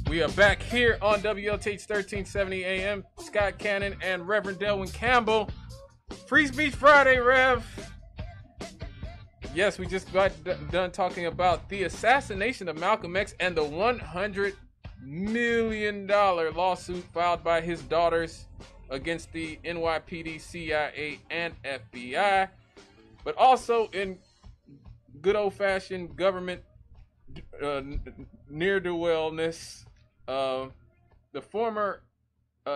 We are back here on WLTH 1370 AM. Scott Cannon and Reverend Delwyn Campbell. Free Speech Friday, Rev. Yes, we just got done talking about the assassination of Malcolm X and the $100 million lawsuit filed by his daughters against the NYPD, CIA, and FBI. But also in good old-fashioned government ne'er-do-wellness, the former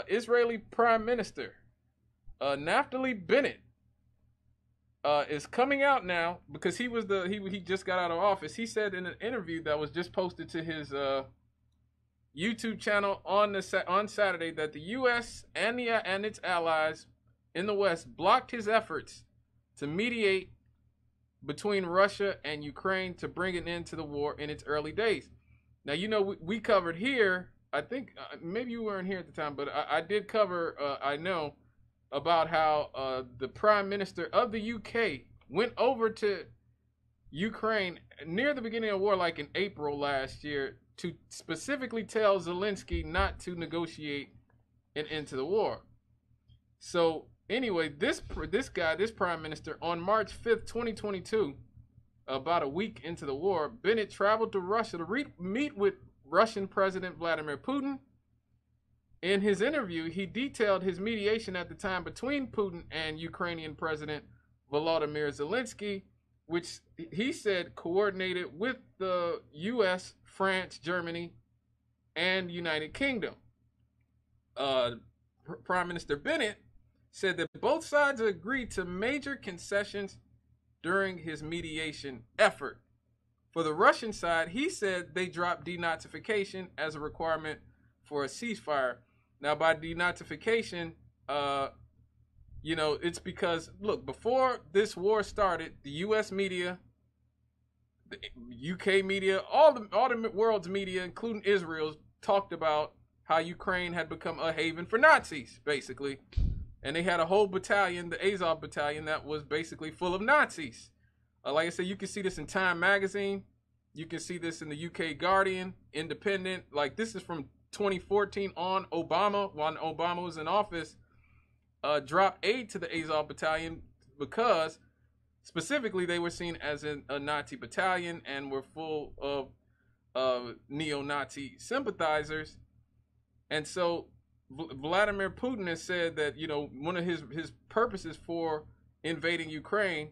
Israeli Prime Minister, Naftali Bennett, is coming out now because he just got out of office. He said in an interview that was just posted to his YouTube channel on Saturday that the U.S. and its allies in the West blocked his efforts to mediate between Russia and Ukraine to bring an end to the war in its early days. Now, you know, we covered here, I think, maybe you weren't here at the time, but I did cover, I know, about how the Prime Minister of the UK went over to Ukraine near the beginning of war, like in April last year, to specifically tell Zelensky not to negotiate an end to the war. So anyway, this Prime Minister, on March 5th, 2022, about a week into the war, Bennett traveled to Russia to meet with Russian President Vladimir Putin. In his interview, he detailed his mediation at the time between Putin and Ukrainian President Volodymyr Zelensky, which he said coordinated with the U.S., France, Germany, and United Kingdom. Prime Minister Bennett said that both sides agreed to major concessions during his mediation effort. For the Russian side, he said they dropped denazification as a requirement for a ceasefire. Now, by denazification, you know, it's because, look, before this war started, the U.S. media, the UK media, all the world's media, including Israel's, talked about how Ukraine had become a haven for Nazis, basically. And they had a whole battalion, the Azov battalion, that was basically full of Nazis. Like I said, you can see this in Time magazine. You can see this in the UK Guardian, Independent. Like, this is from 2014 on. Obama, while Obama was in office, dropped aid to the Azov battalion because specifically they were seen as a Nazi battalion and were full of neo-Nazi sympathizers. And so Vladimir Putin has said that, you know, one of his purposes for invading Ukraine,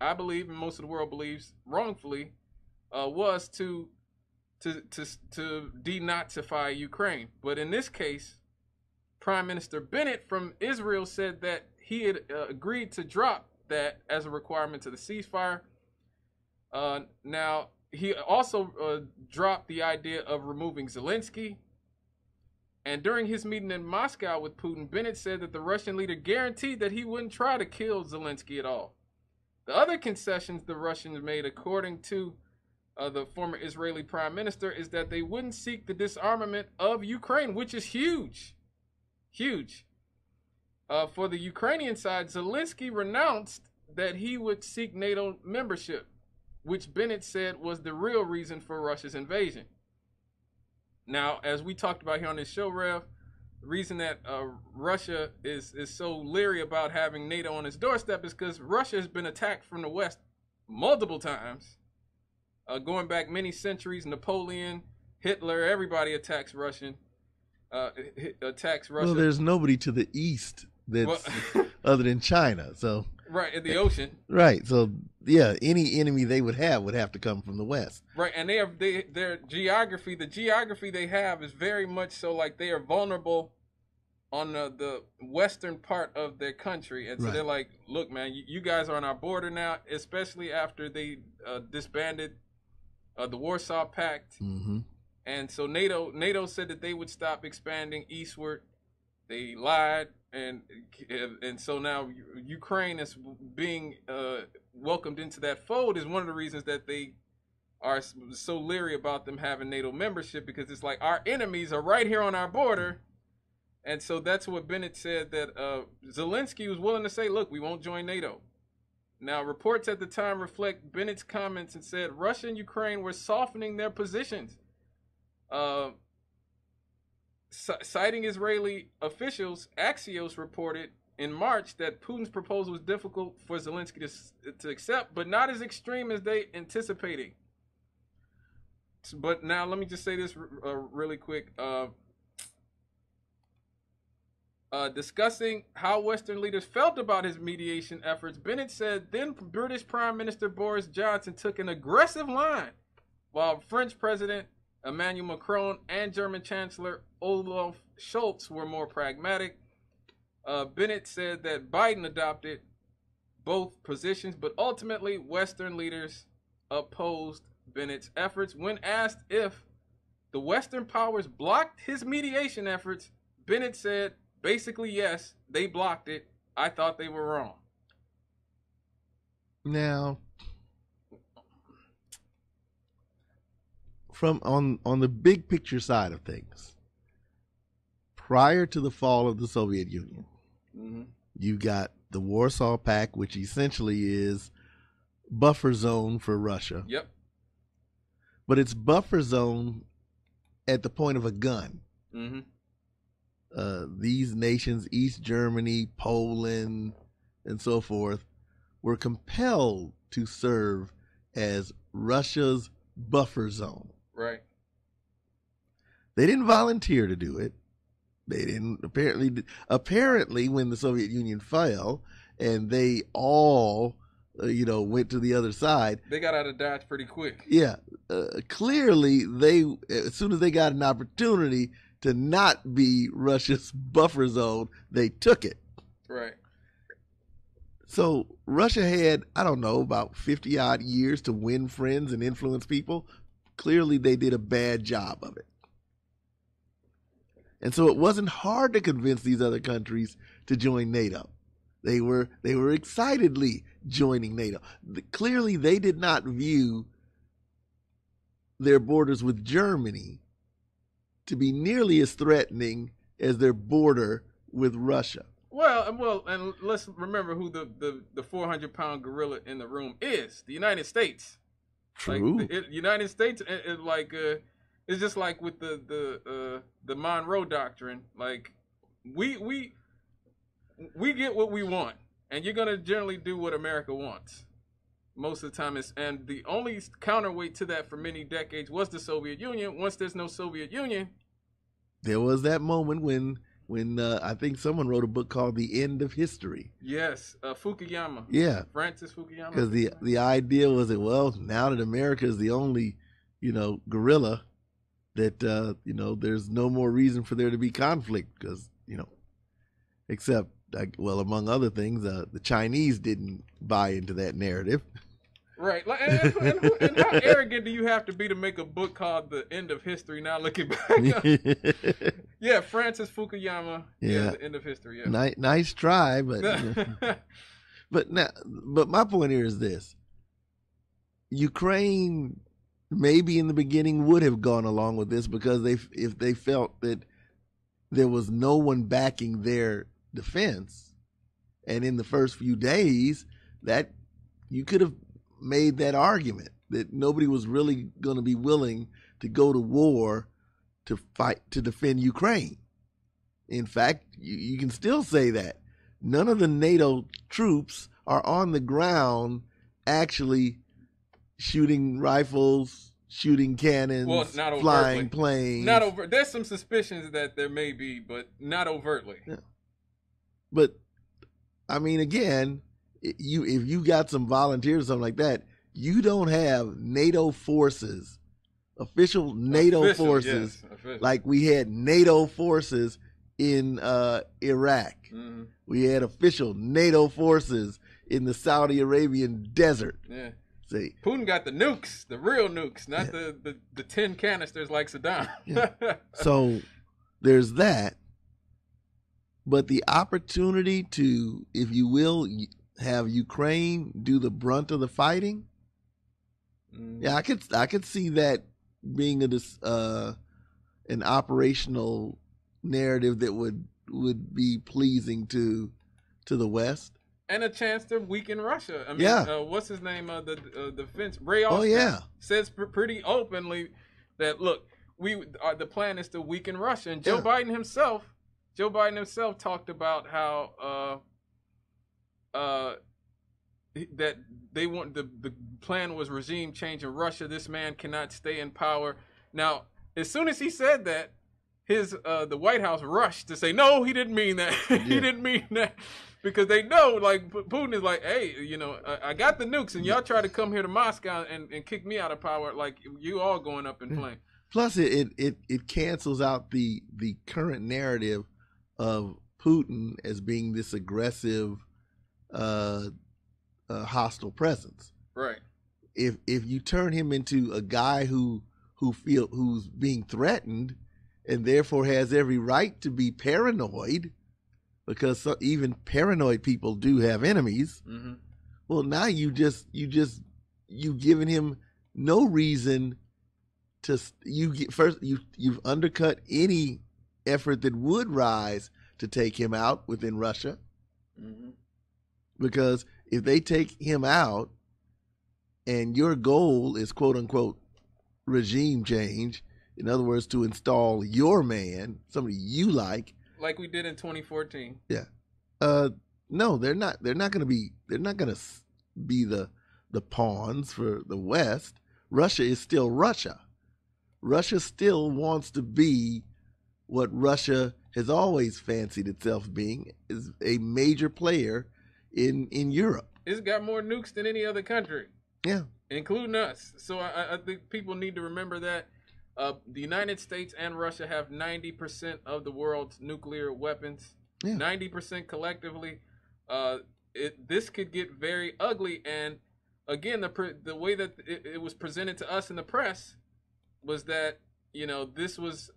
I believe, and most of the world believes wrongfully, was to denazify Ukraine. But in this case, Prime Minister Bennett from Israel said that he had agreed to drop that as a requirement to the ceasefire. Now, he also dropped the idea of removing Zelensky. And during his meeting in Moscow with Putin, Bennett said that the Russian leader guaranteed that he wouldn't try to kill Zelensky at all. The other concessions the Russians made, according to the former Israeli Prime Minister, is that they wouldn't seek the disarmament of Ukraine, which is huge. Huge. For the Ukrainian side, Zelensky renounced that he would seek NATO membership, which Bennett said was the real reason for Russia's invasion. Now, as we talked about here on this show, Rev, the reason that Russia is so leery about having NATO on its doorstep is because Russia has been attacked from the West multiple times. Going back many centuries, Napoleon, Hitler, everybody attacks Russia. Well, there's nobody to the east that's other than China. So right, in the ocean. Right. So yeah, any enemy they would have to come from the west. Right, and their geography, the geography they have is very much so like they are vulnerable on the western part of their country, and so they're like, look, man, you guys are on our border now, especially after they disbanded the Warsaw Pact. Mm-hmm. And so NATO said that they would stop expanding eastward. They lied, and so now Ukraine is being welcomed into that fold. Is one of the reasons that they are so leery about them having NATO membership, because it's like our enemies are right here on our border. And so that's what Bennett said, that Zelensky was willing to say, look, we won't join NATO. Now, reports at the time reflect Bennett's comments and said Russia and Ukraine were softening their positions. citing Israeli officials, Axios reported in March that Putin's proposal was difficult for Zelensky to accept, but not as extreme as they anticipating. But now let me just say this really quick. Discussing how Western leaders felt about his mediation efforts, Bennett said then British Prime Minister Boris Johnson took an aggressive line, while French President Emmanuel Macron and German Chancellor Olaf Scholz were more pragmatic. Bennett said that Biden adopted both positions, but ultimately Western leaders opposed Bennett's efforts. When asked if the Western powers blocked his mediation efforts, Bennett said, basically, yes, they blocked it. I thought they were wrong. Now, from on the big picture side of things, prior to the fall of the Soviet Union, you got the Warsaw Pact, which essentially is buffer zone for Russia. Yep. But it's buffer zone at the point of a gun. These nations, East Germany, Poland, and so forth, were compelled to serve as Russia's buffer zone. Right. They didn't volunteer to do it. They didn't apparently when the Soviet Union fell and they all went to the other side, they got out of Dodge pretty quick. Yeah. Clearly they, as soon as they got an opportunity to not be Russia's buffer zone, they took it. Right. So Russia had, I don't know, about 50 odd years to win friends and influence people. Clearly they did a bad job of it. And so it wasn't hard to convince these other countries to join NATO. They were excitedly joining NATO. Clearly they did not view their borders with Germany to be nearly as threatening as their border with Russia. Well, and let's remember who the 400-pound gorilla in the room is: the United States. True. Like, the United States, it's just like with the Monroe Doctrine. Like we get what we want, and you're gonna generally do what America wants most of the time. And the only counterweight to that for many decades was the Soviet Union. Once there's no Soviet Union, there was that moment when I think someone wrote a book called The End of History. Yes, Fukuyama. Yeah, Francis Fukuyama. Because the idea was that, well, now that America is the only gorilla, that there's no more reason for there to be conflict because except among other things, the Chinese didn't buy into that narrative. Right. And how arrogant do you have to be to make a book called The End of History now looking back? Yeah, Francis Fukuyama. Yeah, The End of History. Yeah. Nice try, but but my point here is this. Ukraine maybe in the beginning would have gone along with this because if they felt that there was no one backing their defense, and in the first few days that you could have made that argument that nobody was really going to be willing to go to war to fight to defend Ukraine. In fact, you can still say that none of the NATO troops are on the ground actually shooting rifles, shooting cannons, flying planes. Not over. There's some suspicions that there may be, but not overtly. Yeah. But I mean, again, if you got some volunteers or something like that, you don't have NATO forces, official NATO forces, like we had NATO forces in Iraq. Mm-hmm. We had official NATO forces in the Saudi Arabian desert. Yeah. See, Putin got the nukes, the real nukes, not the 10 canisters like Saddam. Yeah. So there's that. But the opportunity to, if you will, have Ukraine do the brunt of the fighting, yeah, I could see that being an operational narrative that would be pleasing to the West. And a chance to weaken Russia. I mean, yeah. What's his name? The defense, Ray Austin, says pretty openly that, look, the plan is to weaken Russia. And Joe Biden himself talked about how that they want the plan was regime change in Russia. This man cannot stay in power. Now, as soon as he said that, the White House rushed to say, no, he didn't mean that. He didn't mean that. Because they know, like, Putin is like, hey, I got the nukes, and y'all try to come here to Moscow and kick me out of power. Like, you all going up in flames. Plus, it cancels out the current narrative of Putin as being this aggressive, hostile presence. Right. If you turn him into a guy who's being threatened, and therefore has every right to be paranoid, because even paranoid people do have enemies. Mm-hmm. Well, now you've given him no reason to you've undercut any effort that would rise to take him out within Russia. Mm-hmm. Because if they take him out, and your goal is quote unquote regime change, in other words, to install your man, somebody you like we did in 2014. Yeah. No, they're not. They're not going to be. They're not going to be the pawns for the West. Russia is still Russia. Russia still wants to be what Russia has always fancied itself being, is a major player in Europe. It's got more nukes than any other country. Yeah. Including us. So I think people need to remember that. The United States and Russia have 90% of the world's nuclear weapons. Yeah. 90% collectively. This could get very ugly. And again, the way that it was presented to us in the press was that, this was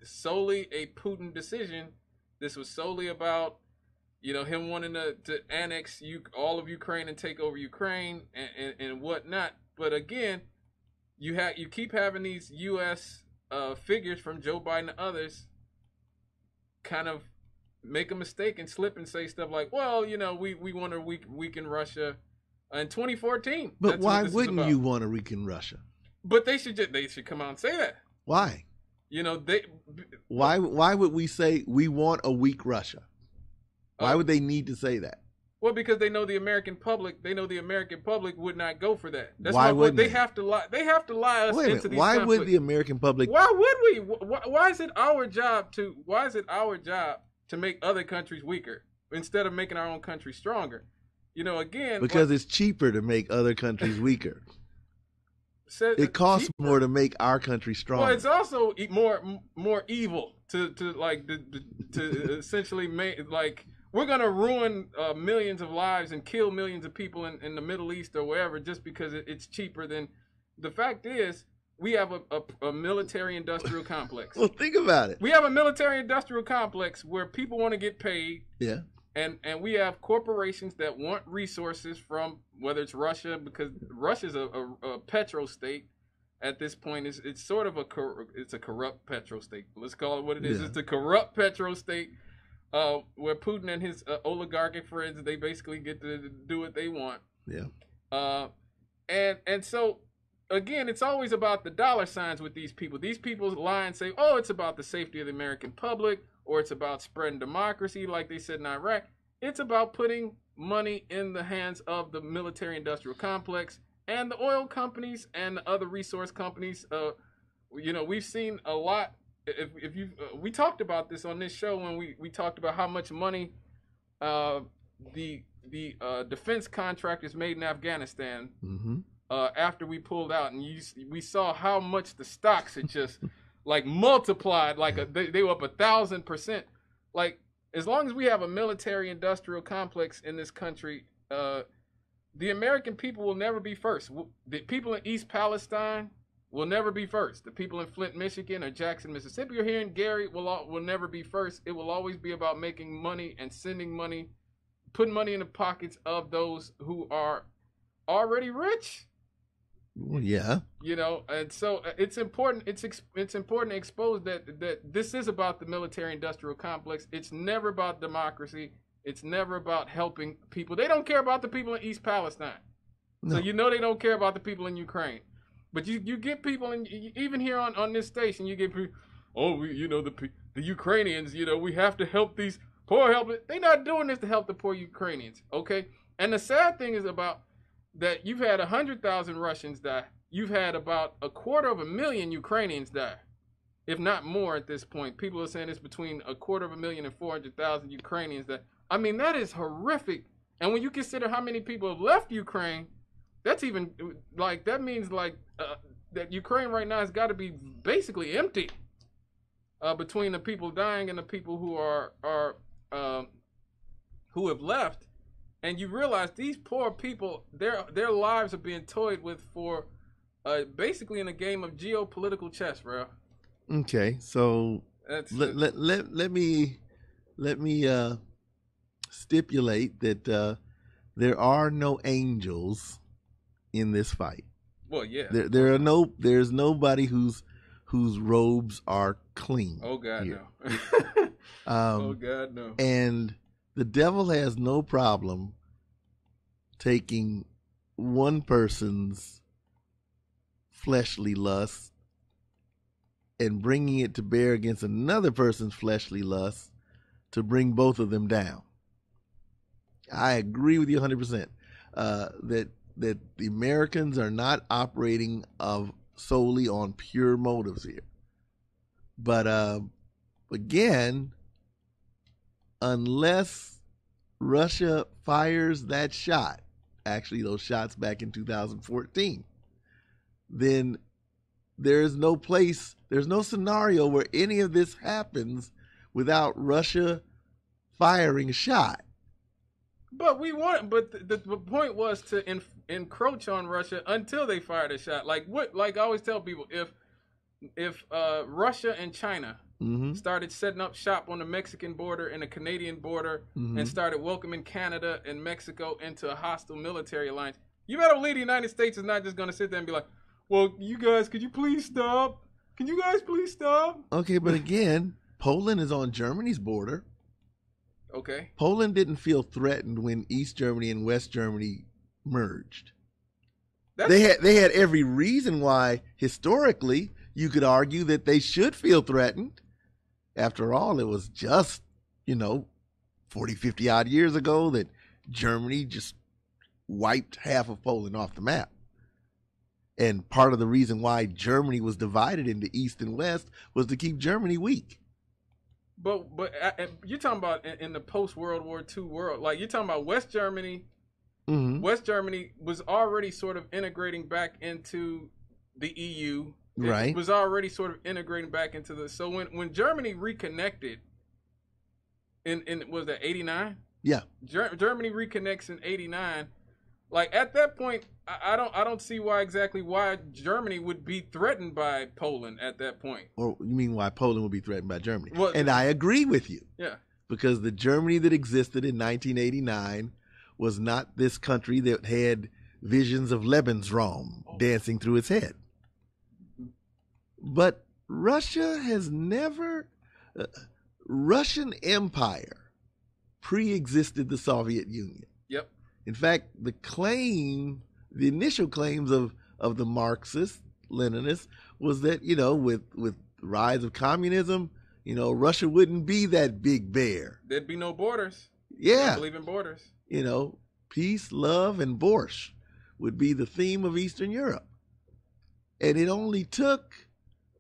solely a Putin decision. This was solely about, him wanting to annex all of Ukraine and take over Ukraine and whatnot. But again, you keep having these U.S. Figures from Joe Biden and others kind of make a mistake and slip and say stuff like, well, we want to weaken Russia in 2014. But why wouldn't you want to weaken Russia? But they should come out and say that. Why? Why would we say we want a weak Russia? Why would they need to say that? Well, because they know the American public would not go for that. That's why wouldn't they have to lie? They have to lie us into these conflicts. Why would the American public? Why would we? Why is it our job to make other countries weaker instead of making our own country stronger? Again, because it's cheaper to make other countries weaker. It costs more to make our country stronger. Well, it's also more evil to essentially make we're going to ruin millions of lives and kill millions of people in the Middle East or wherever just because it's cheaper than. The fact is, we have a military-industrial complex. Well, think about it. We have a military-industrial complex where people want to get paid. Yeah. And we have corporations that want resources from, whether it's Russia, because Russia's a petro state at this point. It's sort of a corrupt petro state. Let's call it what it is. Yeah. It's a corrupt petro state. Where Putin and his oligarchic friends, they basically get to do what they want. Yeah. And so, again, it's always about the dollar signs with these people. These people lie and say, oh, it's about the safety of the American public, or it's about spreading democracy like they said in Iraq. It's about putting money in the hands of the military-industrial complex and the oil companies and the other resource companies. We've seen a lot. If you we talked about this on this show when we talked about how much money the defense contractors made in Afghanistan after we pulled out, and we saw how much the stocks had just multiplied, they were up 1,000%. As long as we have a military industrial complex in this country, the American people will never be first. The people in East Palestine will never be first. The people in Flint, Michigan, or Jackson, Mississippi, or here in Gary will never be first. It will always be about making money and sending money, putting money in the pockets of those who are already rich. Well, yeah. And so it's important. It's important to expose that this is about the military-industrial complex. It's never about democracy. It's never about helping people. They don't care about the people in East Palestine. No. So they don't care about the people in Ukraine. But you get people, and even here on this station, you get people, the Ukrainians, we have to help these poor helpless. They're not doing this to help the poor Ukrainians, okay? And the sad thing is about that you've had 100,000 Russians die. You've had about 250,000 Ukrainians die, if not more at this point. People are saying it's between 250,000 and 400,000 Ukrainians that. I mean, that is horrific. And when you consider how many people have left Ukraine, that's even that means that Ukraine right now has got to be basically empty between the people dying and the people who who have left. And you realize these poor people, their lives are being toyed with for basically in a game of geopolitical chess, bro. Okay, so let me stipulate that there are no angels in this fight. Well, yeah. There's nobody whose robes are clean. Oh God, here. no. Oh God, no. And the devil has no problem taking one person's fleshly lust and bringing it to bear against another person's fleshly lust to bring both of them down. I agree with you 100% that the Americans are not operating solely on pure motives here. But again, unless Russia fires that shot, actually those shots back in 2014, then there's no scenario where any of this happens without Russia firing a shot. But the point was to encroach on Russia until they fired a shot. Like I always tell people, if Russia and China started setting up shop on the Mexican border and the Canadian border and started welcoming Canada and Mexico into a hostile military alliance, you better believe the United States is not just going to sit there and be like, well, you guys, could you please stop? Can you guys please stop? Okay, but again, Poland is on Germany's border. Okay. Poland didn't feel threatened when East Germany and West Germany merged. They had every reason why, historically, you could argue that they should feel threatened. After all, it was just, 40, 50 odd years ago that Germany just wiped half of Poland off the map. And part of the reason why Germany was divided into East and West was to keep Germany weak. But you're talking about in the post-World War II world. Like, you're talking about West Germany. Mm-hmm. West Germany was already sort of integrating back into the EU. Right. It was already sort of integrating back into the... So when Germany reconnected was that 89? Yeah. Germany reconnects in 89. Like, at that point, I don't see why Germany would be threatened by Poland at that point. Or you mean why Poland would be threatened by Germany? Well, and I agree with you. Yeah. Because the Germany that existed in 1989 was not this country that had visions of Lebensraum dancing through its head. But Russia has never... Russian Empire pre-existed the Soviet Union. Yep. In fact, the initial claims of the Marxists, Leninists, was that, with the rise of communism, Russia wouldn't be that big bear. There'd be no borders. Yeah. I believe in borders. Peace, love, and borscht would be the theme of Eastern Europe. And it only took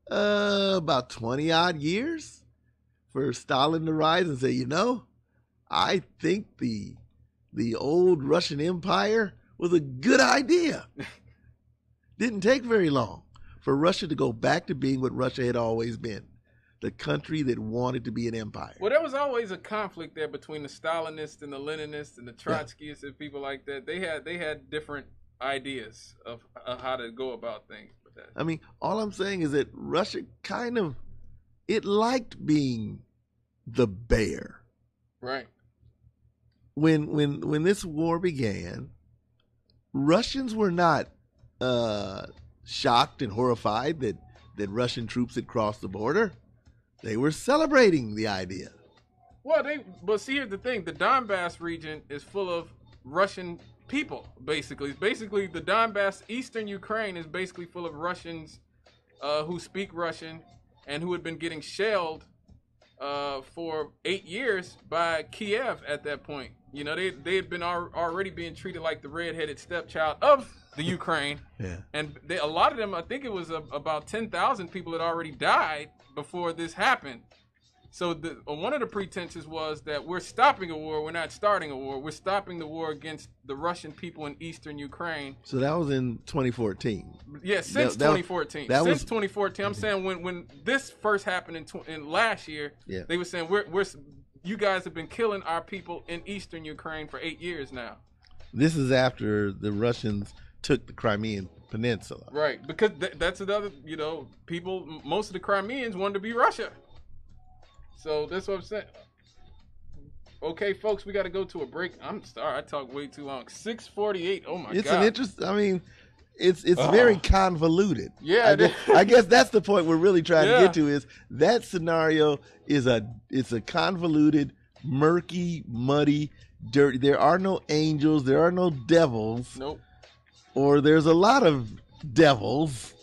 about 20 odd years for Stalin to rise and say, I think the old Russian Empire was a good idea. Didn't take very long for Russia to go back to being what Russia had always been, the country that wanted to be an empire. Well, there was always a conflict there between the Stalinists and the Leninists and the Trotskyists and people like that. They had different ideas of how to go about things. I mean, all I'm saying is that Russia it liked being the bear. Right. When this war began, Russians were not shocked and horrified that Russian troops had crossed the border. They were celebrating the idea. Well, but see, here's the thing: the Donbass region is full of Russian people, basically. Basically, the Donbass, eastern Ukraine, is basically full of Russians who speak Russian and who had been getting shelled for 8 years by Kiev at that point. You know, they had been already being treated like the redheaded stepchild of the Ukraine. Yeah. And a lot of them, I think it was about 10,000 people had already died before this happened. So one of the pretenses was that we're stopping a war, we're not starting a war. We're stopping the war against the Russian people in eastern Ukraine. So that was in 2014. Yeah, since 2014. Since 2014. I'm saying when this first happened in last year, yeah, they were saying you guys have been killing our people in eastern Ukraine for 8 years now. This is after the Russians took the Crimean Peninsula. Right, because that's another, people, most of the Crimeans wanted to be Russia. So that's what I'm saying. Okay, folks, we got to go to a break. I'm sorry, I talked way too long. 6:48. Oh my God. It's an interest. I mean, it's very convoluted. Yeah, I guess that's the point we're really trying to get to. Is that scenario it's a convoluted, murky, muddy, dirty. There are no angels. There are no devils. Nope. Or there's a lot of devils.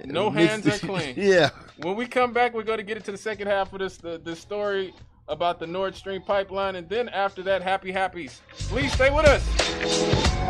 No hands are clean. Yeah. When we come back, we're going to get into the second half of this story about the Nord Stream pipeline, and then after that, happy happies. Please stay with us.